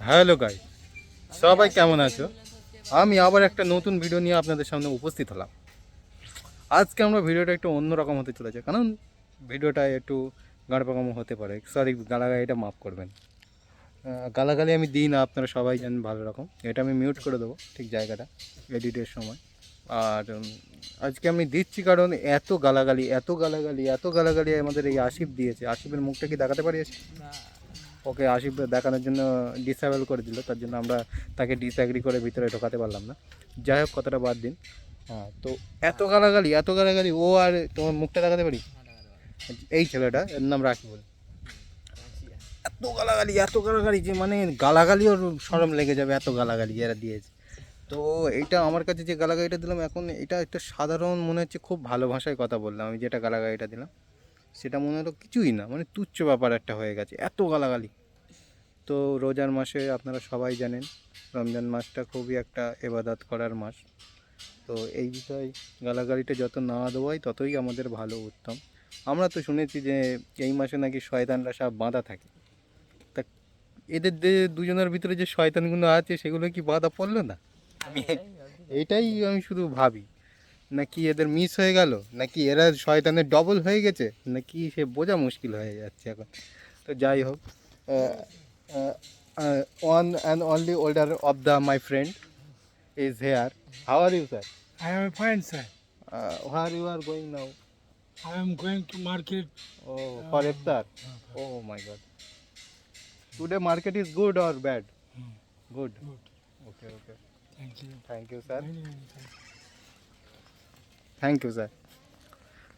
Hello guy, সবাই কেমন আছো? আমি আবার একটা নতুন ভিডিও নিয়ে আপনাদের সামনে উপস্থিত হলাম। আজকে আমরা ভিডিওটা একটু অন্যরকম হতে চলেছে, কারণ ভিডিওটা একটু গাঁড়পাকামো হতে পারে। সরি, গালাগালিটা মাফ করবেন। গালাগালি আমি দিই না, আপনারা সবাই জানেন ভালো রকম। এটা আমি মিউট করে দেবো ঠিক জায়গাটা এডিটের সময়। আর আজকে আমি দিচ্ছি কারণ এত গালাগালি আমাদের এই আসিফ দিয়েছে। আসিফের মুখটা কি দেখাতে পারি? ওকে আশিফ দেখানোর জন্য ডিসঅ্যাবল করে দিল, তার জন্য আমরা তাকে ডিসঅ্যাগ্রি করে ভিতরে ঢোকাতে পারলাম না। যাই হোক, কথাটা বাদ দিন। হ্যাঁ, তো এত গালাগালি ও, আর তোমার মুখটা দেখাতে পারি? এই ছেলেটা, এর নাম রাকিবুল। এত গালাগালি যে মানে গালাগালি ওর শরম লেগে যাবে, এত গালাগালি এরা দিয়েছে। তো এইটা আমার কাছে যে গালাগালিটা দিলাম, এখন এটা একটা সাধারণ মনে হচ্ছে, খুব ভালো ভাষায় কথা বললাম। আমি যেটা গালাগালিটা দিলাম সেটা মনে হলো কিছুই না, মানে তুচ্ছ ব্যাপার একটা হয়ে গেছে, এত গালাগালি। তো রোজার মাসে আপনারা সবাই জানেন রমজান মাসটা খুবই একটা এবাদত করার মাস। তো এই বিষয়ে গালাগালিটা যত না দেওয়াই ততই আমাদের ভালো, উত্তম। আমরা তো শুনেছি যে এই মাসে নাকি শয়তানরা সব বাঁধা থাকে। তা এদের যে দুজনের ভিতরে যে শয়তানগুলো আছে সেগুলো কি বাঁধা পড়লো না? আমি এইটাই আমি শুধু ভাবি, নাকি এদের মিস হয়ে গেল, নাকি এরা শয়তানের ডবল হয়ে গেছে, নাকি সে বোঝা মুশকিল হয়ে যাচ্ছে এখন। তো যাই হোক, one and only older of the my friend is here. How are you, sir? I am fine, sir. Where you are going now? I am going to market. Oh, for iftar. Oh my God. Today market is good or bad? Good. Good. Okay, okay. Thank you. Thank you, sir. Many thanks. Thank you, sir.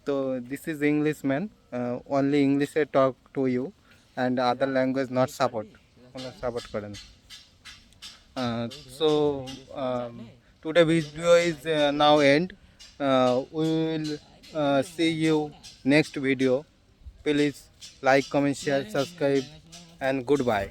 So this is Englishman. Only English talk to you, and other language not support. Not support করেন। So today video is now end. We will see you next video. Please like, comment, share, subscribe, and goodbye.